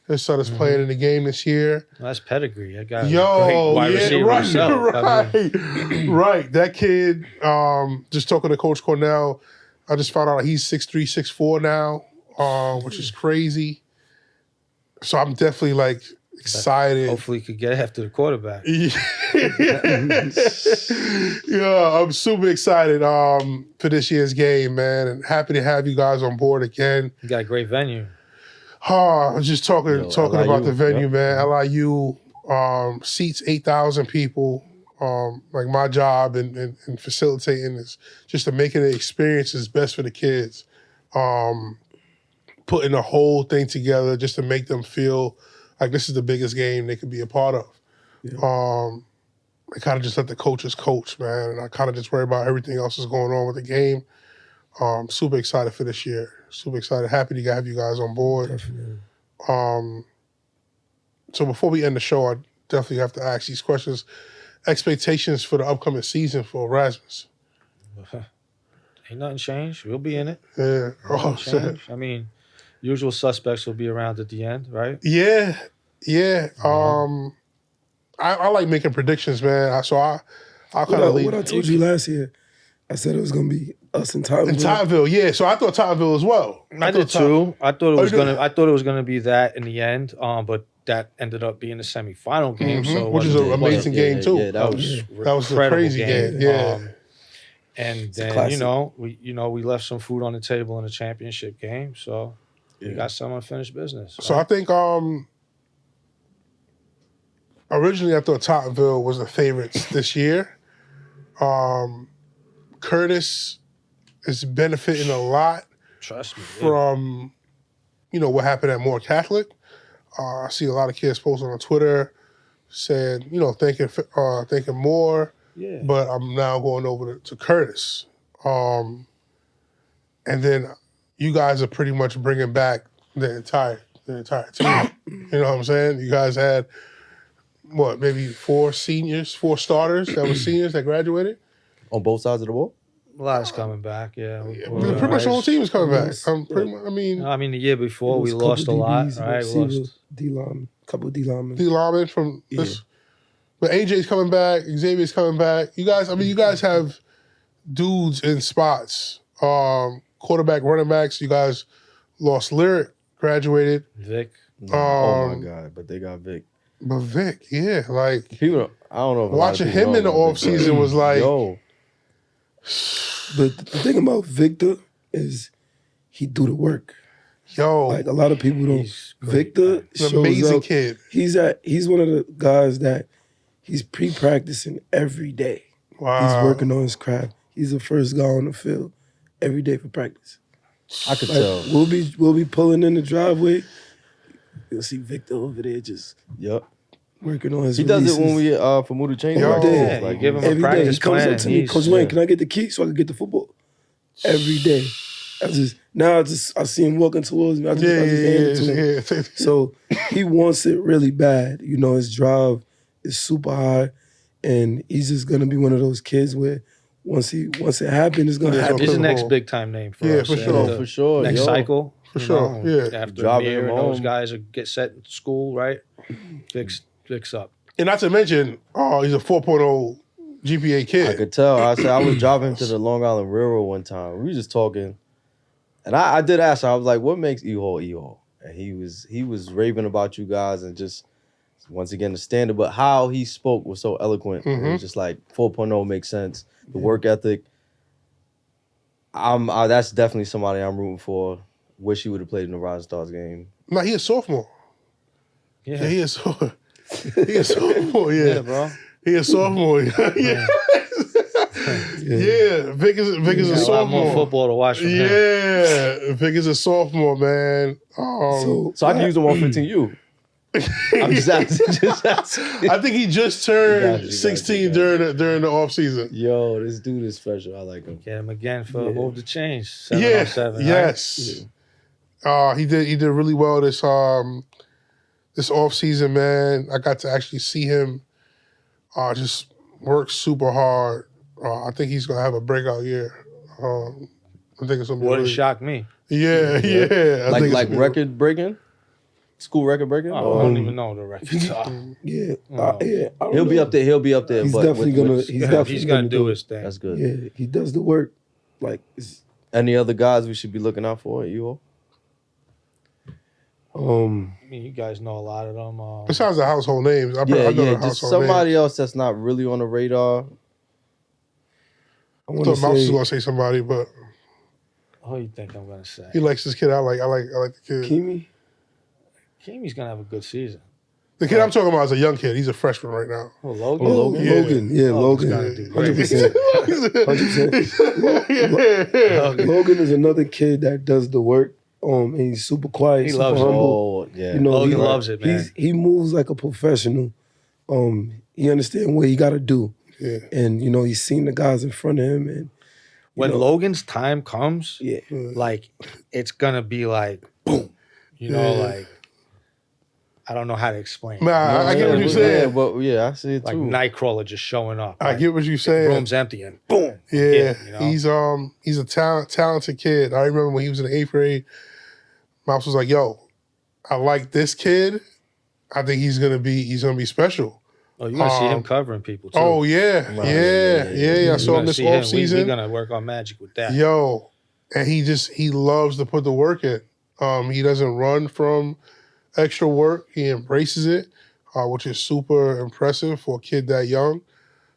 his son is playing in the game this year. That's pedigree. That guy, great wide receiver himself. Right. That kid. Just talking to Coach Cornell, I just found out he's 6'3", 6'4" now, which is crazy. So I'm definitely like excited. Hopefully, he could get after the quarterback. Yeah, I'm super excited for this year's game, man, and happy to have you guys on board again. You got a great venue. I was just talking about the venue, man. Yep. LIU seats 8,000 people. Like my job in facilitating is just to make it an experience as best for the kids. Putting the whole thing together just to make them feel like this is the biggest game they could be a part of. Yeah. I kind of just let the coaches coach, man, and I kind of just worry about everything else that's going on with the game. Super excited for this year. Super excited. Happy to have you guys on board. Definitely. So before we end the show, I definitely have to ask these questions. Expectations for the upcoming season for Erasmus? Ain't nothing changed. We'll be in it. Yeah. Oh, shit. I mean, usual suspects will be around at the end, right? Yeah. I like making predictions, man. So I'll kind of leave. What I told you last year, I said it was going to be us in Tottenville. In Tottenville, yeah. So I thought Tottenville as well. I did too. I thought it was gonna be that in the end. But that ended up being the semifinal game. So which is an amazing game too. Yeah, that was a crazy game. Yeah. And then we left some food on the table in the championship game. So we got some unfinished business. So I think originally I thought Tottenville was the favorites this year. Curtis is benefiting a lot. Trust me. From what happened at Moore Catholic. I see a lot of kids posting on Twitter saying, thanking Moore. Yeah. But I'm now going over to Curtis. And then you guys are pretty much bringing back the entire team. You know what I'm saying? You guys had, maybe 4 starters that were seniors that graduated? On both sides of the ball? A lot is coming back, yeah. Pretty much the whole team is coming back. I mean, the year before we lost a lot, right? D-Line, couple D-Linemen. D-Linemen from this. But AJ's coming back. Xavier's coming back. You guys have dudes in spots. Quarterback, running backs. You guys lost Lyric, graduated. Vic. Oh my God! But they got Vic. But Vic, yeah, like People, I don't know. If watching him in the offseason was like, yo, But the thing about Victor is he do the work. yo, Like a lot of people don't. He's great, Victor man. he's an shows amazing up. kid. He's one of the guys that he's pre-practicing every day. Wow. He's working on his craft. He's the first guy on the field every day for practice. I could Like, tell. we'll be pulling in the driveway. You'll see Victor over there just Yep. working on his He does releases. it when we for Muda Chain. Yo. practice. Yeah, you give him a every day. practice He comes plan up to and me, he's- Coach Wayne, can I get the key so I can get the football? Every day. I see him walking towards me. I just hand it to him. Yeah. So he wants it really bad. You know, his drive is super high, and he's just gonna be one of those kids where once it happens, it's gonna Yeah, happen. He's the next Football. big time name for Yeah, us. for and sure. the For sure. Next yo. cycle. For you sure, know, yeah. After Driving Amir him and those home. guys get set in school, right? Vic's up. And not to mention, he's a 4.0 GPA I kid. could tell. I was driving him to the Long Island Railroad one time. We were just talking, and I did ask her. I was like, "What makes E-Hall?" And he was raving about you guys and just once again the standard. But how he spoke was so eloquent. It was just like 4.0 makes sense. The work ethic. That's definitely somebody I'm rooting for. Wish he would have played in the Rising Stars game. Nah, he a sophomore. Yeah, Yeah, he a sophomore. He a sophomore, yeah, yeah. bro. He a sophomore. Yeah. Yeah. Vic is a There's a lot more sophomore. football to watch from him. Yeah. Vic is a sophomore, man. So I can use him on 15U. I'm just asking. I think he just turned You got it, 16 during the off season. Yo, this dude is special. I like him. Get him again for Move the Change. Yeah. 707. right? Yes. He did really well this off season, man. I got to actually see him just work super hard. I think he's gonna have a breakout year. I think it's gonna be Wouldn't really, shock me. Yeah. I think it's Like gonna be- record breaking? School record breaking? Oh, I don't even know the records. Yeah, Oh. yeah. I don't He'll be know. up there. He'll be up there. He's but definitely gonna. with- He's definitely He's gonna do it. his thing. That's good. Yeah, he does the work. Like, Any other guys we should be looking out for at you? I mean, you guys know a lot of them. Besides the household names, I know the Just household somebody names. else that's not really on the radar. I I want to thought Mouse was say, gonna say somebody, but Who you think I'm gonna say? he likes this kid. I like the kid. Kimi. Kimi's gonna have a good season. The kid I'm talking about is a young kid. He's a freshman right now. Oh, Logan. Logan? Yeah. Logan. Yeah, Logan's Logan. gotta do great. 100%. Logan is another kid that does the work. And he's super quiet. He super loves it. humble. Oh, yeah. You know, Logan loves it, man. He moves like a professional. He understands what he got to do, Yeah. and you know he's seen the guys in front of him, and When know. Logan's time comes, yeah, like it's gonna be like boom. You know, Yeah. like I don't know how to explain. Nah, I get what you're Yeah, saying. but yeah, I see it Like too. Nightcrawler just showing up. I Like, get what you're saying. room's empty and boom. Yeah, you know? he's a talented kid. I remember when he was in the 8th grade, Mouse was like, "Yo, I like this kid. I think he's gonna be special." Oh, you're gonna see him covering people too. Oh yeah, Right. yeah. I You're saw him gonna this see him. off season. We're gonna work on magic with that. Yo, and he loves to put the work in. He doesn't run from extra work. He embraces it, which is super impressive for a kid that young.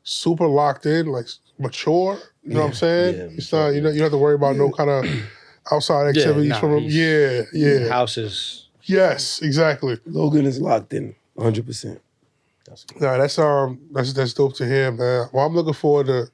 Super locked in, like mature. You know what I'm saying? Yeah, It's not. You don't have to worry about no kind of outside activities nah, from him. he's- Yeah. House is Yes, exactly. Logan is locked in 100%. Nah, that's dope to hear, man. Well, I'm looking forward to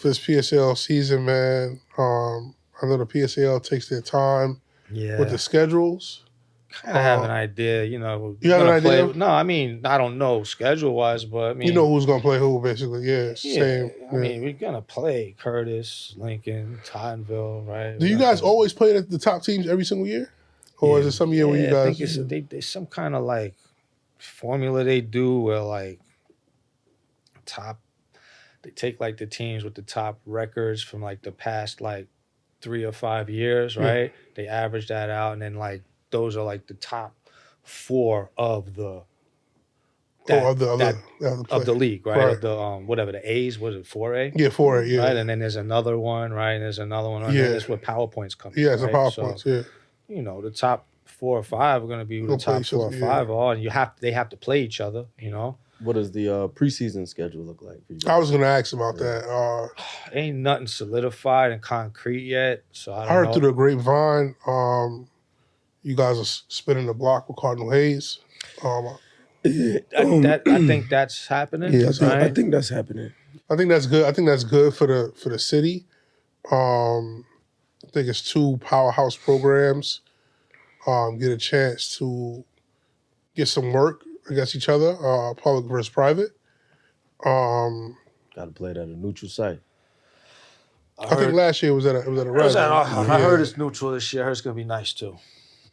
this PSL season, man. I know the PSL takes their time yeah. with the schedules. kind of have an idea, you know. You have an gonna play- idea? No, I mean I don't know schedule wise, but I mean You know who's gonna play who, basically. Yeah, it's the yeah, same. I yeah. mean we're gonna play Curtis, Lincoln, Tottenville, right? Do you guys always play the top teams every single year, or is it some year where you I guys? think there's some kind of like formula they do where like they take like the teams with the top records from like the past like 3 or 5 years, right? They average that out, and then like those are like the top 4 of the of the of the league, right? Of the whatever the A's, was it 4A? Yeah, 4A, yeah. Right, and then there's another one, right? And there's another one, and Yeah. then that's where PowerPoints come in. Yeah, it's a right? PowerPoint, So, yeah. you know, the top 4 or 5 are going to be who the They'll play top each 4 or other, 5 are, and they have to play each other. You know, What does the preseason schedule look like for you guys? I was gonna ask about that. ain't nothing solidified and concrete yet, so I I don't heard know. through the grapevine, you guys are spinning the block with Cardinal Hayes. Yeah, I think that's happening. yeah, right? I think that's happening. I think that's good. I think that's good for the city. I think it's 2 powerhouse programs. Get a chance to get some work against each other, public versus private. Got to play it at a neutral site. I think last year was at a res. I heard it's neutral this year. I heard it's gonna be nice too.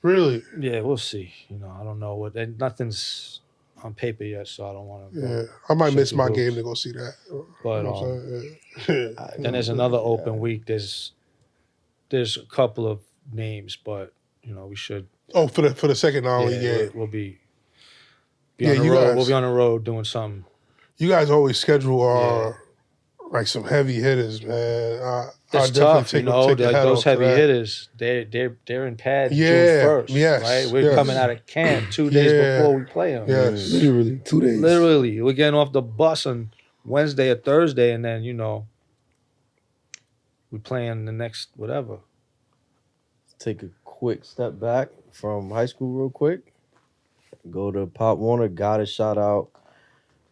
Really? Yeah, we'll see. You know, I don't know what. Nothing's on paper yet, so I don't want to. Yeah, I might Shut miss the my doors. game to go see that. But You know what I'm saying? Yeah. then there's another open week. There's a couple of names, but you know we should. Oh, for the second non-league game. We'll be Yeah, on the you road. guys- We'll be on the road doing something. You guys always schedule Yeah. like some heavy hitters, man. It's I'll tough, you know. take a Like hat those off to heavy that. hitters, they're in pad Yeah, June 1st, yes, right? We're yes. coming out of camp 2 days Yeah. before we play them. Yes. Literally 2 days. Literally, we're getting off the bus on Wednesday or Thursday, and then you know we playing the next whatever. Take a quick step back from high school real quick. Go to Pop Warner. Gotta shout out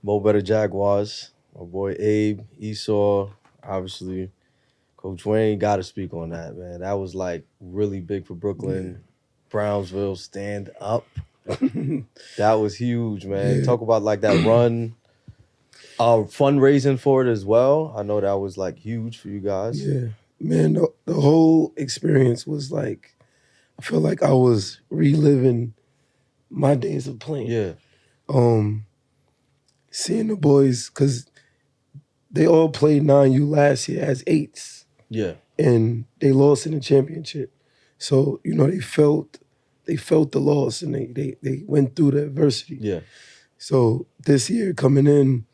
Mo Better Jaguars. My boy Abe, Esau, obviously. Coach Wayne, gotta speak on that, man. That was like really big for Brooklyn. Brownsville, stand up. That was huge, man. Yeah. Talk about like that run. Fundraising for it as well. I know that was like huge for you guys. Yeah, man, the whole experience was like, I feel like I was reliving my days of playing. Yeah. Seeing the boys, because they all played 9U last year as 8s, Yeah. and they lost in the championship. So, you know, they felt the loss, and they went through the adversity. Yeah. So this year coming in,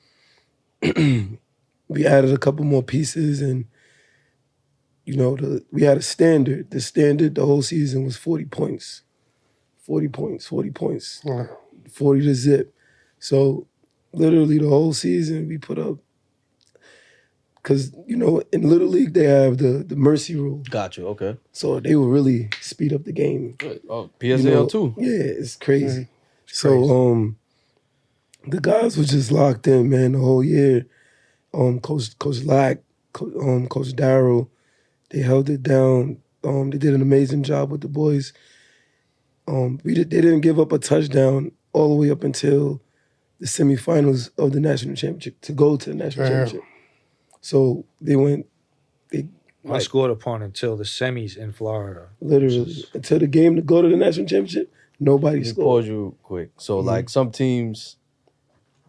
we added a couple more pieces, and you know, we had a standard. The standard the whole season was 40 points. 40 points, 40 points, Yeah. 40 to zip. So literally the whole season we put up, because, you know, in Little League they have the mercy rule. Got you. Okay. So they will really speed up the game. Oh, You PSL know, too. Yeah, it's crazy. Mm-hmm. So the guys were just locked in, man, the whole year. Coach Lack, Coach Darrell, they held it down. They did an amazing job with the boys. They didn't give up a touchdown all the way up until the semifinals of the national championship to go to the national Damn. championship. So they Unscored upon until the semis in Florida. literally until the game to go to the national championship, nobody Let me scored. pause you quick. So like some teams,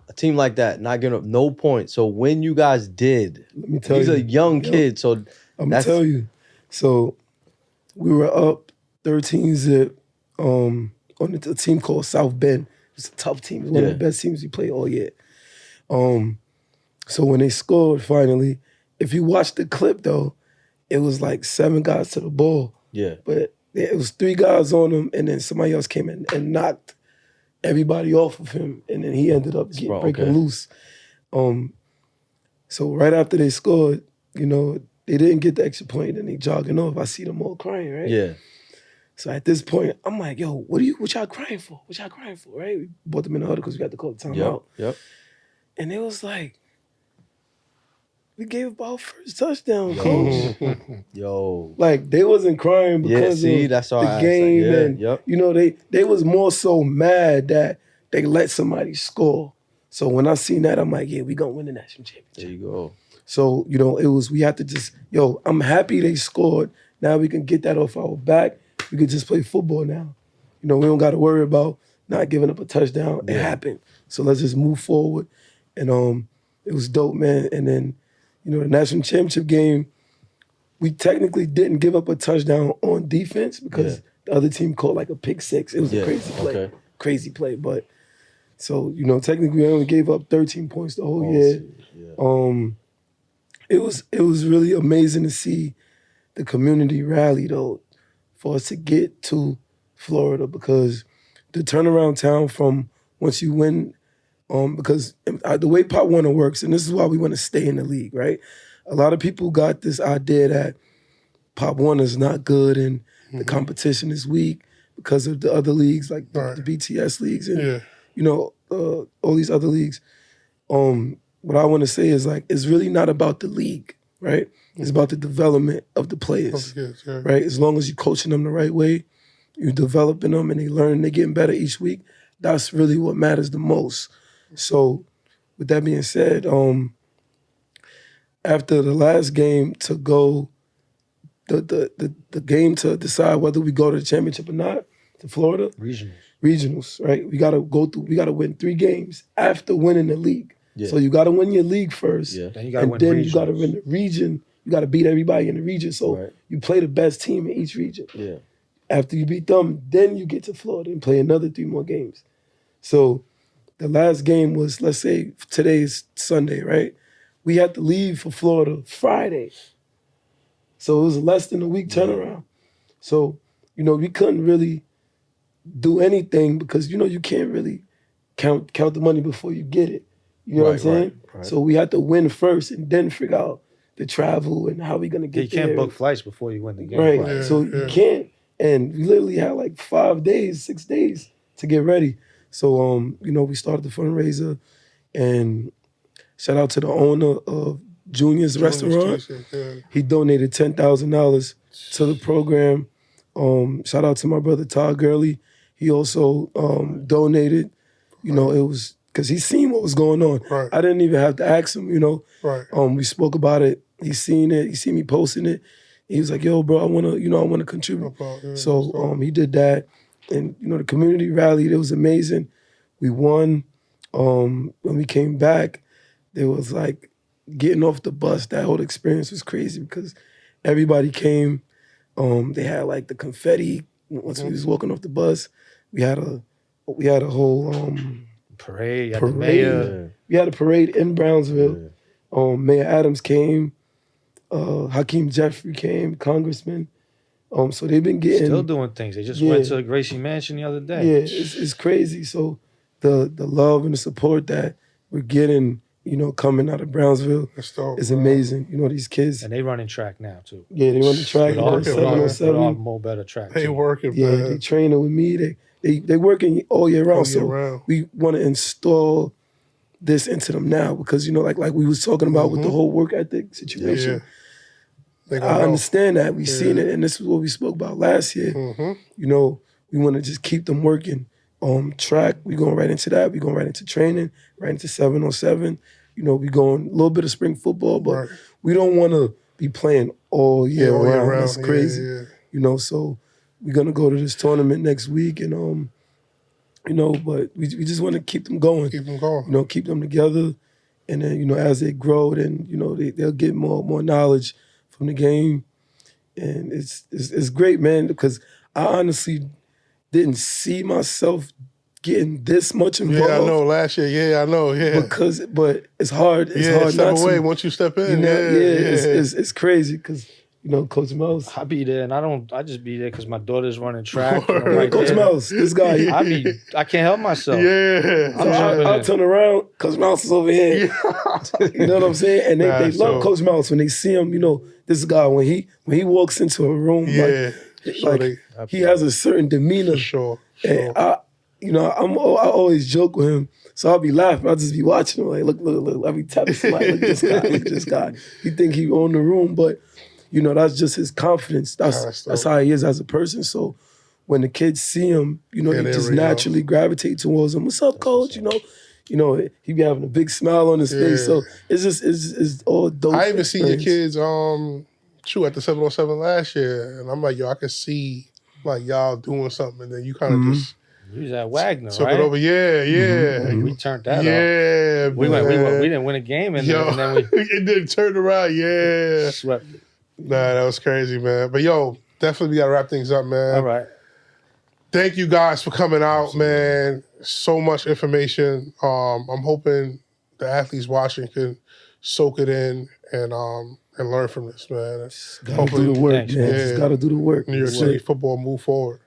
a team like that, not giving up no points. So when you guys did, Let me tell these you, are young kids. So I'm gonna that's- tell you. So we were up 13-zip on a team called South Bend. It's a tough team. It's one of the best teams we played all year. So when they scored finally, if you watch the clip though, it was like 7 guys to the ball. yeah, But it was 3 guys on him, and then somebody else came in and knocked everybody off of him, and then he ended up breaking okay. loose. So right after they scored, you know, they didn't get the extra point, and they jogging off. I see them all crying, right? yeah, So at this point, I'm like, yo, what y'all crying for? What y'all crying for, right? We brought them in the huddle because we got to call the timeout. yep. And it was like, we gave up our first touchdown, coach. Yo, Like, they wasn't crying yeah. because See, of that's all the I game. Yeah, And, yep. you know, they was more so mad that they let somebody score. So when I seen that, I'm like, yeah, we going to win the national championship. There you go. So, you know, we had to just, I'm happy they scored. Now we can get that off our back. We can just play football now. You know, we don't got to worry about not giving up a touchdown. It happened. So let's just move forward. And it was dope, man. And then, you know, the national championship game, we technically didn't give up a touchdown on defense because the other team called like a pick 6. It was a crazy play. Okay. Crazy play. But So, technically we only gave up 13 points the whole Oh, year. yeah. It was really amazing to see the community rally though for us to get to Florida, because the turnaround town from once you win, because the way Pop Warner works, and this is why we want to stay in the league, right? A lot of people got this idea that Pop Warner is not good and the competition is weak because of the other leagues like the BTS leagues and all these other leagues. What I want to say is like it's really not about the league, right? It's about the development of the players, right? As long as you're coaching them the right way, you're developing them and they learn, they're getting better each week. That's really what matters the most. So, with that being said, after the last game to go, the game to decide whether we go to the championship or not, to Florida, regionals, right? We gotta win 3 games after winning the league. Yeah. So you gotta win your league first, Then you gotta and win then regionals. you gotta win the region. You gotta beat everybody in the region. So you play the best team in each region. Yeah. After you beat them, then you get to Florida and play another 3 more games. So the last game was, let's say today's Sunday, right? We had to leave for Florida Friday. So it was less than a week turnaround. So, we couldn't really do anything because, you can't really count the money before you get it. You know what I'm saying? Right. So we had to win first and then figure out the travel and how we going to get there. You can't book flights before you win the game. Right. You can't. And we literally had like 5 days, 6 days to get ready. So, we started the fundraiser, and shout out to the owner of Junior's Restaurant. He donated $10,000 to the program. Shout out to my brother Todd Gurley. He also donated. It was because he seen what was going on. Right. I didn't even have to ask him. Right. We spoke about it. He seen it. He seen me posting it. He was like, "Yo, bro, I wanna contribute." So he did that, and the community rallied. It was amazing. We won. When we came back, there was like getting off the bus. That whole experience was crazy because everybody came. They had like the confetti. Once we was walking off the bus, we had a whole parade. The mayor. We had a parade in Brownsville. Mayor Adams came. Hakeem Jeffrey came, congressman. So they've been getting still doing things. They just went to the Gracie Mansion the other day. Yeah, it's crazy. So the love and the support that we're getting, coming out of Brownsville is amazing. These kids. And they running track now too. Yeah, they run the track. With all 707. more better track. They working. Yeah, man. they training with me. They working all year round. We want to install this into them now because like we was talking about with the whole work ethic situation. Yeah. I understand that. We've seen it, and this is what we spoke about last year. We want to just keep them working. Track, we going right into that. We going right into training, right into 707. We going a little bit of spring football, but we don't want to be playing all year round. That's crazy. So we're gonna go to this tournament next week, and but we just want to keep them going. Keep them going. Keep them together, and then as they grow, then they'll get more knowledge from the game, and it's great, man. Because I honestly didn't see myself getting this much involved. Yeah, I know. Last year, yeah, I know. Yeah, but it's hard. It's hard step not away to. Once you step in. It's crazy because Coach Mouse. I be there, and I just be there because my daughter's running track. Coach Mouse, this guy. I can't help myself. Yeah, so I'll turn around. Coach Mouse is over here. You know what I'm saying? And they love Coach Mouse when they see him. This guy when he walks into a room, he has a certain demeanor. For sure. And I always joke with him, so I'll be laughing. I'll just be watching him like, look. I'll be tapping somebody, look at this guy. He think he own the room, but that's just his confidence. That's how he is as a person. So when the kids see him, you just naturally gravitate towards him. What's up, coach? He be having a big smile on his face. So it's all dope. I even seen your kids at the 707 last year, and I'm like, yo, I could see like y'all doing something, and then you kind of just. You was at Wagner, took right? it over, yeah. We turned that off. We didn't win a game, and then we it didn't turn around, swept it. Nah, that was crazy, man. But definitely we gotta wrap things up, man. All right. Thank you guys for coming out, man. so much information. I'm hoping the athletes watching can soak it in and learn from this, man. Gotta do the work, Thanks, man. man. Just gotta do the work. New York That's City it. football move forward.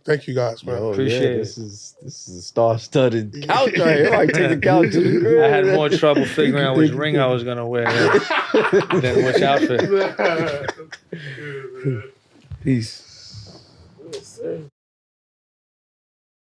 Thank you guys, man. Oh, Appreciate yeah, it. this is a star-studded couch right here. I might take the couch to the crib. I had more trouble figuring out which ring I was gonna wear than which outfit. Peace. Yes, sir.